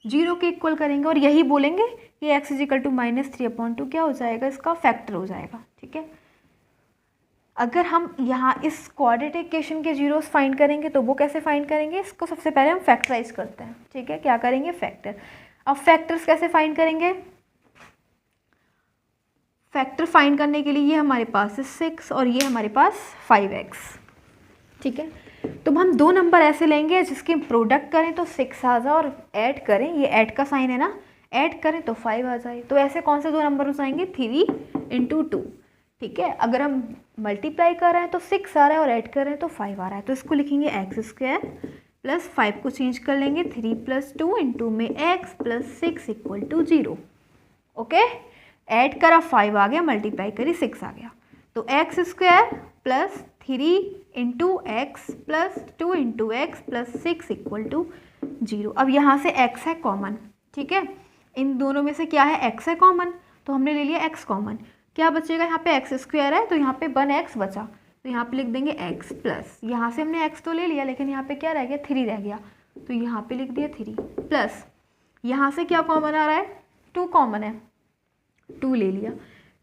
0 के इक्वल करेंगे और यही बोलेंगे कि x = -3/2 क्या हो जाएगा, इसका फैक्टर हो जाएगा, ठीक है। अगर हम यहाँ इस क्वाड्रेटिक इक्वेशन के जीरोस फाइंड करेंगे तो वो कैसे फाइंड करेंगे, इसको सबसे पहले हम फैक्टराइज करते हैं, ठीक है। क्या करेंगे, फैक्टर। अब फैक्टर्स कैसे फाइंड करेंगे, फैक्टर फाइंड करने के लिए ये हमारे पास है 6 और ये हमारे पास 5x, ठीक है। तो हम 2 नंबर ऐसे लेंगे जिसके प्रोडक्ट करें तो 6 आ जाए और ऐड करें, ये ऐड का साइन है ना, ऐड करें तो 5 आ जाए। तो ऐसे कौन से 2 नंबर हो जाएंगे, 3 × 2, ठीक है। अगर हम मल्टीप्लाई कर रहे हैं तो 6 आ रहा है और ऐड कर रहे हैं तो 5 आ रहा है, तो इसको लिखेंगे x² + 5 को चेंज कर लेंगे 3 + 2 × में x + 6 = 0। ओके, ऐड करा 5 आ गया, मल्टीप्लाई करी 6 आ गया, तो x² + 3 × x + 2 × x + 6 = 0। अब यहाँ से x है कॉमन, ठीक है। इन दोनों में से क्या है, x है कॉमन, तो हमने ले लिया x कॉमन। क्या बचेगा, यहाँ पे x² है तो यहाँ पे 1x बचा, तो यहाँ पे लिख देंगे x प्लस, यहाँ से हमने x तो ले लिया लेकिन यहाँ पे क्या रह गया, 3 रह गया, तो यहाँ पे लिख दिया 3 प्लस, यहाँ से क्या कॉमन आ रहा है, 2 कॉमन है, 2 ले लिया,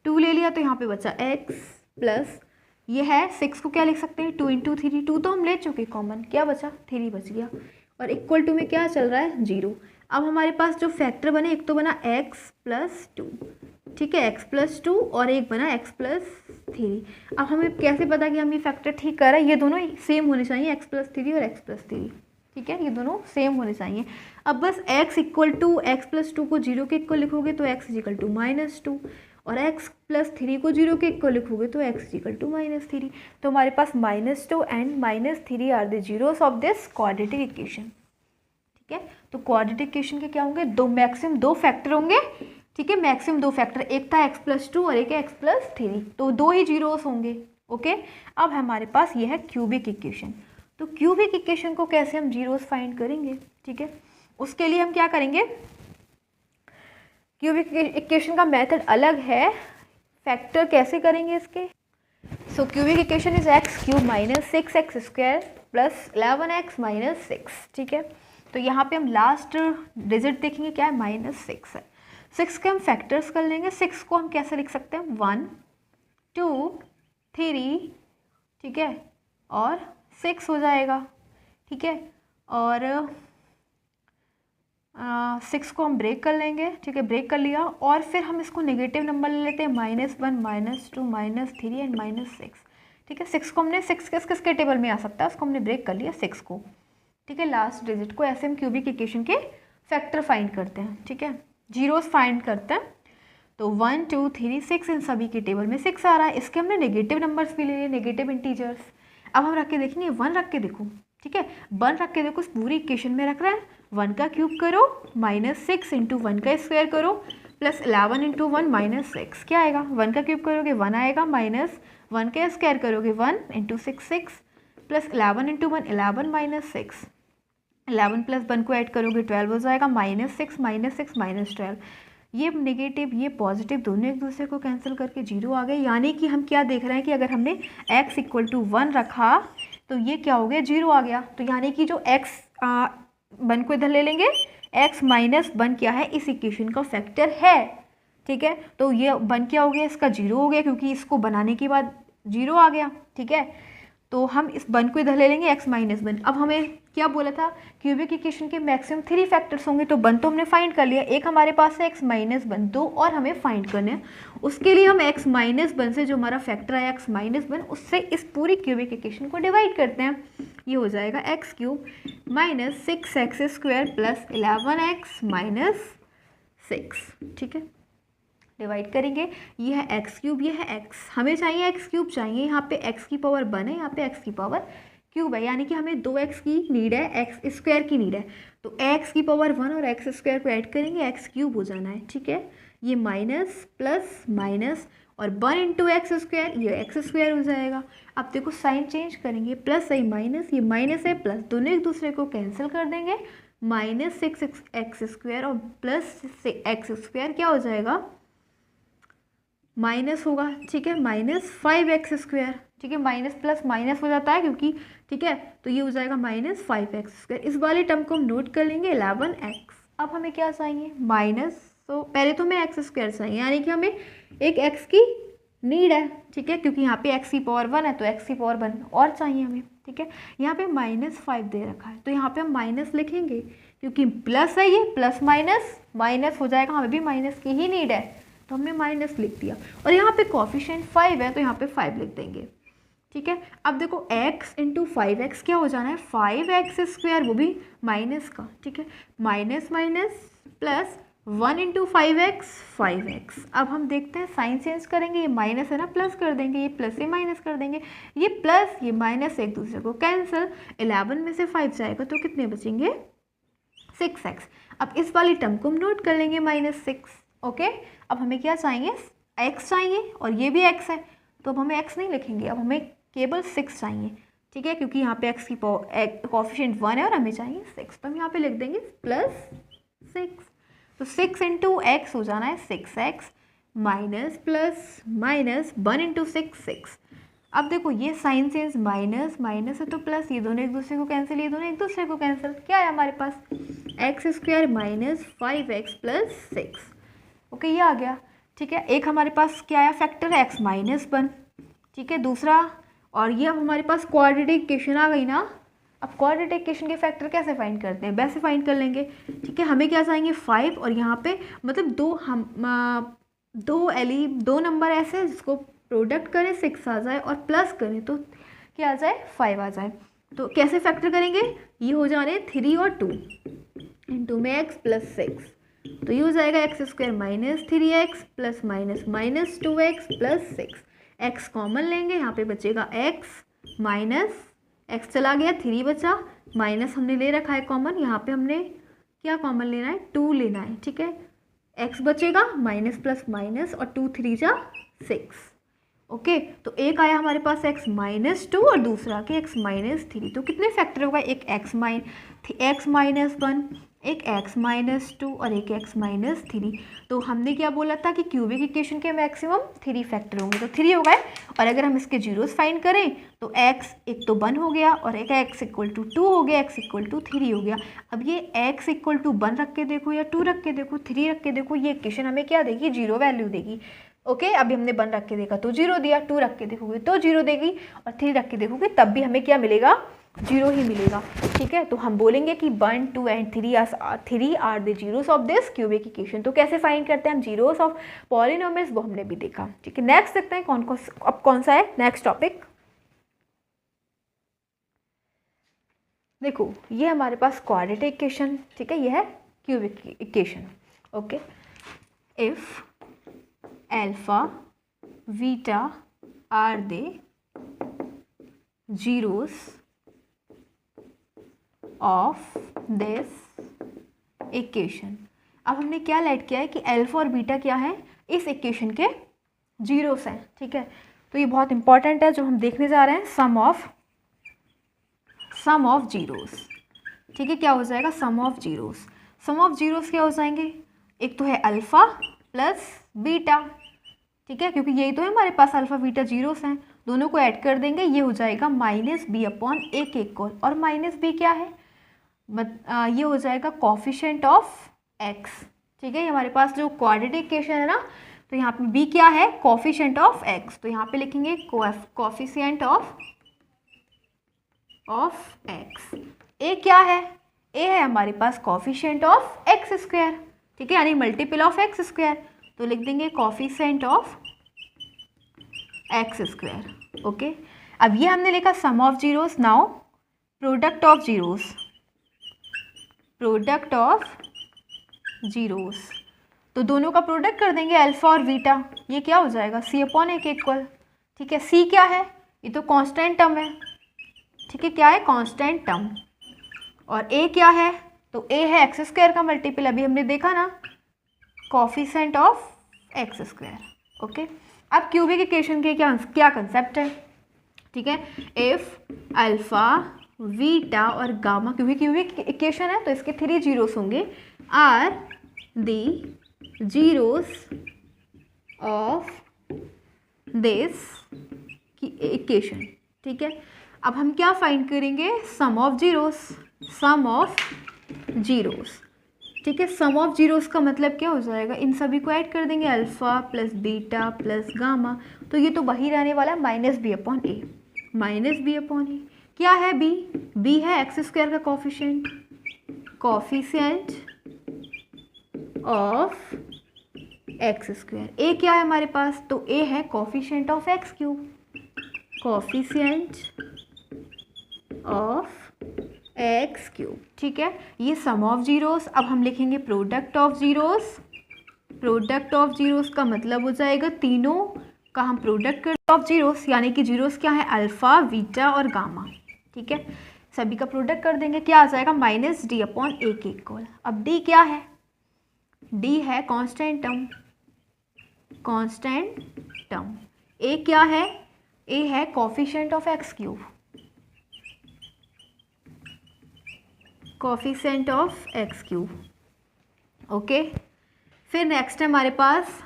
2 ले लिया तो यहाँ पे बचा x प्लस, ये है 6 को क्या लिख सकते हैं, 2 × 3, 2 तो हम ले चुके कॉमन, क्या बचा, 3 बच गया और इक्वल टू में क्या चल रहा है, 0। अब हमारे पास जो फैक्टर बने, एक तो बना x + 2, ठीक है, x + 2 और एक बना x + 3। अब हमें कैसे पता कि हम ये फैक्टर ठीक कर रहे हैं, ये दोनों सेम होने चाहिए, x + 3 और x + 3, ठीक है, ये दोनों सेम होने चाहिए। अब बस x = x + 2 को 0 के इक्वल लिखोगे तो x = -2 और x + 3 को 0 के इक्वल लिखोगे तो x = -3। तो हमारे पास -2 and -3 are the zeros of this quadratic equation, ठीक है। तो क्वाड्रेटिक इक्वेशन के क्या होंगे, मैक्सिमम 2 फैक्टर होंगे, ठीक है, मैक्सिमम 2 फैक्टर, एक था x + 2 और एक है x + 3, तो 2 ही जीरोस होंगे, ओके, अब हमारे पास ये है क्यूबिक इक्वेशन। तो क्यूबिक इक्वेशन को कैसे हम जीरोस फाइंड करेंगे, ठीक है, उसके लिए हम क्या करेंगे, क्यूबिक इक्वेशन का मेथड अलग है, फैक्टर कैसे करेंगे इसके। So cubic equation is X cube minus 6x square plus 11x minus 6, ठीक है। तो यहाँ पे हम लास्ट डिजिट देखेंगे क्या है, -6 है। 6 के हम फैक्टर्स कर लेंगे। 6 को हम कैसे लिख सकते हैं, 1 2 3, ठीक है, और 6 हो जाएगा, ठीक है। और 6 को हम ब्रेक कर लेंगे, ठीक है, ब्रेक कर लिया। और फिर हम इसको नेगेटिव नंबर ले लेते हैं, -1 -2 -3 एंड -6, ठीक है। 6 को हमने 6 किसके टेबल में आ सकता है, उसको हमने ब्रेक कर लिया 6 को, ठीक है, लास्ट डिजिट को। ऐसे हम क्यूबिक इक्वेशन के फैक्टर फाइंड करते हैं, ठीक है, जीरोस फाइंड करते हैं। तो 1 2 3 6 इन सभी के टेबल में 6 आ रहा है। इसके हमने नेगेटिव नंबर्स भी ले लिए, नेगेटिव इंटीजर्स। अब हम रख के देखेंगे, 1 रख के देखो, ठीक है, 1 रख के देखो, इस पूरी इक्वेशन में रख रहा है। 1 का क्यूब करो, -6 इंटू 1 का स्क्वायर करो, प्लस 11 इंटू 1 -6, क्या आएगा, 1 का क्यूब करोगे 1 आएगा, -1 का स्क्वायर करोगे 1 इंटू 6 6, प्लस 11 इंटू 1 11 -6, 11 प्लस 1 को ऐड करोगे 12 हो जाएगा, -6 -12। ये नेगेटिव ये पॉजिटिव दोनों एक दूसरे को कैंसिल करके 0 आ गए। यानी कि हम क्या देख रहे हैं कि अगर हमने x = 1 रखा तो ये क्या हो गया, 0 आ गया। तो यानी कि जो x 1 को इधर ले लेंगे, x - 1 क्या है, इस इक्वेशन का फैक्टर है, ठीक है। तो ये 1 क्या हो गया, इसका 0 हो गया, क्योंकि इसको बनाने के बाद 0 आ गया, ठीक है। तो हम इस 1 को इधर ले लेंगे, x - 1। अब हमें क्या बोला था, क्यूबिक इक्वेशन के मैक्सिमम 3 फैक्टर्स होंगे। तो 1 तो हमने फाइंड कर लिया, एक हमारे पास है x - 1, 2 और हमें फाइंड करने हैं। उसके लिए हम x - 1 से जो हमारा फैक्टर है x - 1, उससे इस पूरी क्यूबिक इक्वेशन को डिवाइड करते हैं। ये हो जाएगा x³ - 6x² प्लस 11x - 6, ठीक है, डिवाइड करेंगे। ये है x³, ये है x, हमें चाहिए x³ चाहिए, यहाँ पे x की पावर 1 है, यहाँ पे x की पावर क्यूब है, यानी कि हमें 2x की नीड है, x² की नीड है। तो x की पावर 1 और x² को ऐड करेंगे, x³ हो जाना है, ठीक है। ये माइनस प्लस माइनस और 1 इंटू x², ये x² हो जाएगा। अब देखो साइन चेंज करेंगे, प्लस है माइनस, ये माइनस है प्लस, दोनों एक दूसरे को कैंसिल कर देंगे, -6x² और प्लस x² क्या हो जाएगा, माइनस होगा, ठीक है, -5x², ठीक है, माइनस प्लस माइनस हो जाता है क्योंकि, ठीक है, तो ये हो जाएगा -5x²। इस वाले टर्म को हम नोट कर लेंगे 11x। अब हमें क्या चाहिए, माइनस, तो पहले तो हमें x² चाहिए, यानी कि हमें एक x की नीड है, ठीक है, क्योंकि यहाँ पे x की पावर 1 है तो x की पावर 1 और चाहिए हमें, ठीक है। यहाँ पे -5 दे रखा है, तो यहाँ पे हम माइनस लिखेंगे क्योंकि प्लस है, ये प्लस माइनस माइनस हो जाएगा, हमें भी माइनस की ही नीड है, तो हमने माइनस लिख दिया। और यहाँ पे कोफिशिएंट 5 है तो यहाँ पे 5 लिख देंगे, ठीक है। अब देखो x इंटू 5x क्या हो जाना है, 5x², वो भी माइनस का, ठीक है, minus minus plus 1 into 5x 5x। अब हम देखते हैं साइन चेंज करेंगे, ये माइनस है ना, प्लस कर देंगे, ये प्लस से माइनस कर देंगे, ये प्लस ये माइनस एक दूसरे को कैंसिल, 11 में से 5 जाएगा तो कितने बचेंगे, 6x। अब इस वाली टर्म को हम नोट कर लेंगे -6, ओके। अब हमें क्या चाहिए, x चाहिए और ये भी x है, तो अब हमें x नहीं लिखेंगे, अब हमें केवल 6 चाहिए, ठीक है, क्योंकि यहाँ पे x की कोफिशिएंट 1 है और हमें चाहिए 6, तो हम यहाँ पे लिख देंगे +6। तो 6 इंटू x हो जाना है 6x, minus plus minus 1 into 6। अब देखो ये साइन चेंज, माइनस माइनस है तो प्लस, ये दोनों एक दूसरे को कैंसिल, ये दोनों एक दूसरे को कैंसिल, क्या है हमारे पास, x² - 5x + 6, ओके, ये आ गया, ठीक है। एक हमारे पास क्या आया, फैक्टर है x - 1, ठीक है, दूसरा, और ये अब हमारे पास क्वाड्रेटिक इक्वेशन आ गई ना। अब क्वाड्रेटिक इक्वेशन के फैक्टर कैसे फाइंड करते हैं, वैसे फाइंड कर लेंगे, ठीक है। हमें क्या चाहिए, 5, और यहाँ पे मतलब दो नंबर ऐसे हैं जिसको प्रोडक्ट करें 6 आ जाए और प्लस करें तो क्या आ जाए, 5 आ जाए। तो कैसे फैक्टर करेंगे, ये हो जा रहे हैं 3 और 2 इंटू में x + 6, तो ये हो जाएगा x² - 3x plus minus -2x + 6। x common लेंगे, यहाँ पे बचेगा x माइनस x चला गया, 3 बचा, माइनस हमने ले रखा है कॉमन, यहाँ पे हमने क्या कॉमन लेना है, 2 लेना है, ठीक है। x बचेगा, माइनस प्लस माइनस और 2 3 जा 6, ओके तो एक आया हमारे पास x-2 और दूसरा के x-3। तो कितने फैक्टर होगा, एक x-1, एक x-2 और एक x-3। तो हमने क्या बोला था कि क्यूबिक इक्वेशन के मैक्सिमम 3 फैक्टर होंगे, तो 3 हो गए। और अगर हम इसके जीरोस फाइंड करें तो x एक तो 1 हो गया और एक x = 2 हो गया, x = 3 हो गया। अब ये x = 1 रख के देखो या 2 रख के देखो, 3 रख के देखो, ये इक्वेशन हमें क्या देगी, 0 वैल्यू देगी। ओके अभी हमने 1 रख के देखा तो 0 दिया, 2 रख के देखोगे तो 0 देगी और 3 रख के देखोगे तब भी हमें क्या मिलेगा, 0 ही मिलेगा। ठीक है, तो हम बोलेंगे कि 1, 2 and 3 are the zeros of this cubic equation. तो कैसे फाइंड करते हैं हम जीरोस ऑफ पॉलिनोमियल्स, वो हमने भी देखा। ठीक है, नेक्स्ट देखते हैं अब कौन सा है नेक्स्ट टॉपिक। देखो ये हमारे पास क्वाड्रेटिक इक्वेशन, ठीक है, ये है cubic equation. Okay, if alpha beta are they zeros of this equation. अब हमने क्या लेट किया है कि अल्फा और बीटा क्या है, इस इक्वेशन के जीरोस हैं। ठीक है, तो ये बहुत इंपॉर्टेंट है जो हम देखने जा रहे हैं, सम ऑफ जीरोस। ठीक है, क्या हो जाएगा, sum of zeros. Sum of zeros क्या हो जाएंगे, एक तो है अल्फा प्लस बीटा। ठीक है, क्योंकि यही तो है हमारे पास, अल्फा बीटा जीरोस हैं, दोनों को ऐड कर देंगे, ये हो जाएगा -b/a के इक्वल। और -b क्या है, ये हो जाएगा कॉफिशिएंट ऑफ x। ठीक है, ये हमारे पास जो क्वाड्रेटिक इक्वेशन है ना, तो यहाँ पे b क्या है, कॉफिशिएंट ऑफ x। तो यहाँ पे लिखेंगे कॉफिशिएंट ऑफ x। a क्या है, a है हमारे पास कॉफिशिएंट ऑफ x²। ठीक है, यानी मल्टीपल ऑफ x²। तो लिख देंगे कॉफिशिएंट ऑफ x²। ओके, अब ये हमने लिखा sum of zeros. Now product of zeros, तो दोनों का प्रोडक्ट कर देंगे, अल्फा और बीटा। ये क्या हो जाएगा, c/a के इक्वल। ठीक है, c क्या है, ये तो कांस्टेंट टर्म है। ठीक है, क्या है, कांस्टेंट टर्म। और a क्या है, तो a है x² का मल्टीपल, अभी हमने देखा ना, कॉफिशिएंट ऑफ x²। ओके, अब क्यूबिक इक्वेशन के क्या कंसेप्ट है। ठीक है, इफ अल्फा बीटा और गामा, क्योंकि क्यूबिक इक्वेशन है तो इसके 3 जीरोस होंगे, are the zeros of this equation. ठीक है, अब हम क्या फाइंड करेंगे, सम ऑफ जीरोस। ठीक है, सम ऑफ जीरोस का मतलब क्या हो जाएगा, इन सभी को ऐड कर देंगे, alpha plus beta plus gamma. तो ये तो वही रहने वाला है, -b/a। क्या है, b है x² का कॉफिशिएंट ऑफ x²। a क्या है हमारे पास, तो a है कॉफिशिएंट ऑफ x³ ठीक है, ये सम ऑफ जीरोस। अब हम लिखेंगे प्रोडक्ट ऑफ जीरोस का मतलब हो जाएगा तीनों का हम प्रोडक्ट करते ऑफ जीरोस, यानी कि जीरोस क्या है, अल्फा बीटा और गामा। ठीक है, सभी का प्रोडक्ट कर देंगे, क्या आ जाएगा, -d/a के इक्वल। अब d क्या है, d है कांस्टेंट टर्म। a क्या है, a है कॉफिशिएंट ऑफ x³। ओके, फिर नेक्स्ट है हमारे पास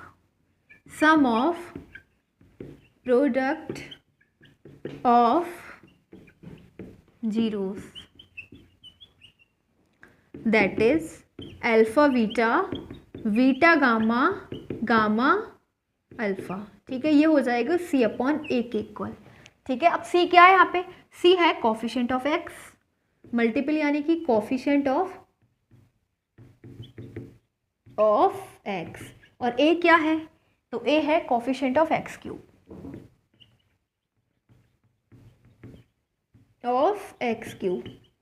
sum of product of zeros, that is alpha beta gamma alpha. ठीक है, ये हो जाएगा c/a के इक्वल। ठीक है, अब c क्या है, यहाँ पे c है कॉफिशिएंट ऑफ x मल्टीपल, यानी कि कॉफिशिएंट ऑफ x। और a क्या है, तो a है कॉफिशिएंट ऑफ x³।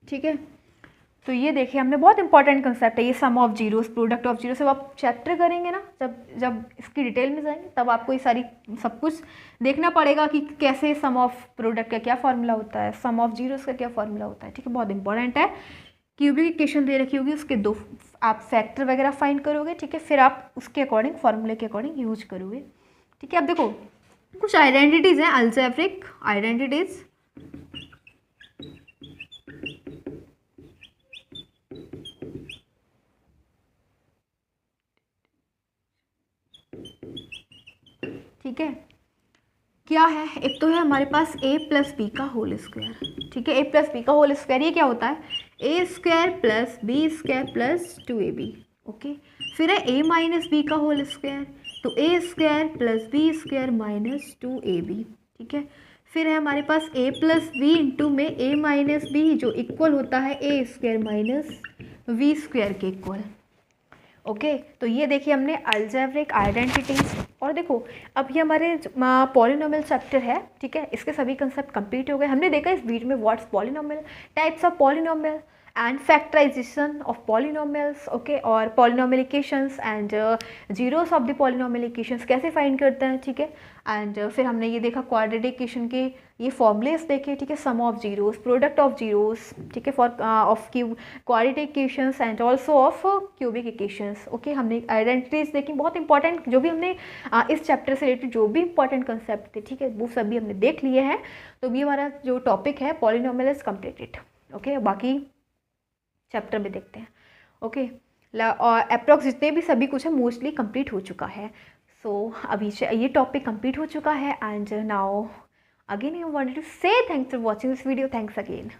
ठीक है, तो ये देखिए हमने बहुत इंपॉर्टेंट कंसेप्ट है ये sum of zeros, product of zeros. जब आप चैप्टर करेंगे ना, जब इसकी डिटेल में जाएंगे तब आपको ये सारी सब कुछ देखना पड़ेगा कि कैसे सम ऑफ प्रोडक्ट का क्या फॉर्मूला होता है, सम ऑफ जीरोस का क्या फॉर्मूला होता है। ठीक है, बहुत इंपॉर्टेंट है। क्यूबिक इक्वेशन दे रखी होगी, उसके 2 आप फैक्टर वगैरह फाइंड करोगे। ठीक है, फिर आप उसके अकॉर्डिंग, फॉर्मूले के अकॉर्डिंग यूज करोगे। ठीक है, अब देखो कुछ आइडेंटिटीज़ हैं अलजेब्रिक आइडेंटिटीज़। ठीक है, क्या है, एक तो है हमारे पास a प्लस बी का होल स्क्वायर। ठीक है, a प्लस बी का होल स्क्वायर, ये क्या होता है, a square plus b square plus 2ab। Okay, फिर है a माइनस बी का होल स्क्वायर, तो a square plus b square minus 2ab। ठीक है, फिर है हमारे पास a प्लस बी इंटू में a माइनस बी जो इक्वल होता है a square minus v square के इक्वल। ओके, तो ये देखिए हमने अलजेब्रिक आइडेंटिटीज। और देखो अब ये हमारे पॉलिनोमियल चैप्टर है, ठीक है, इसके सभी कंसेप्ट कंप्लीट हो गए। हमने देखा इस वीडियो में what's polynomial, types of polynomial and factorization of polynomials. Okay, और polynomial equations and zeros of the polynomial equations कैसे फाइंड करते हैं। ठीक है, एंड फिर हमने ये देखा क्वाड्रेटिक इक्वेशन के ये फॉर्मूलेस देखे। ठीक है, sum of zeros, product of zeros, ठीक है, for of cube quadratic equations and also of cubic equations. Okay, हमने आइडेंटिटीज देखी, बहुत इंपॉर्टेंट जो भी हमने इस चैप्टर से रिलेटेड जो भी इंपॉर्टेंट कंसेप्ट थे, ठीक है, वो सभी हमने देख लिए हैं। तो ये हमारा जो टॉपिक है पॉलिनोमियल इज कंप्लीटेड। ओके, बाकी चैप्टर में देखते हैं। ओके, और अप्रॉक्स जितने भी सभी कुछ है मोस्टली कंप्लीट हो चुका है। सो अभी ये टॉपिक कंप्लीट हो चुका है and now again I wanted to say thanks for watching this video. Thanks again.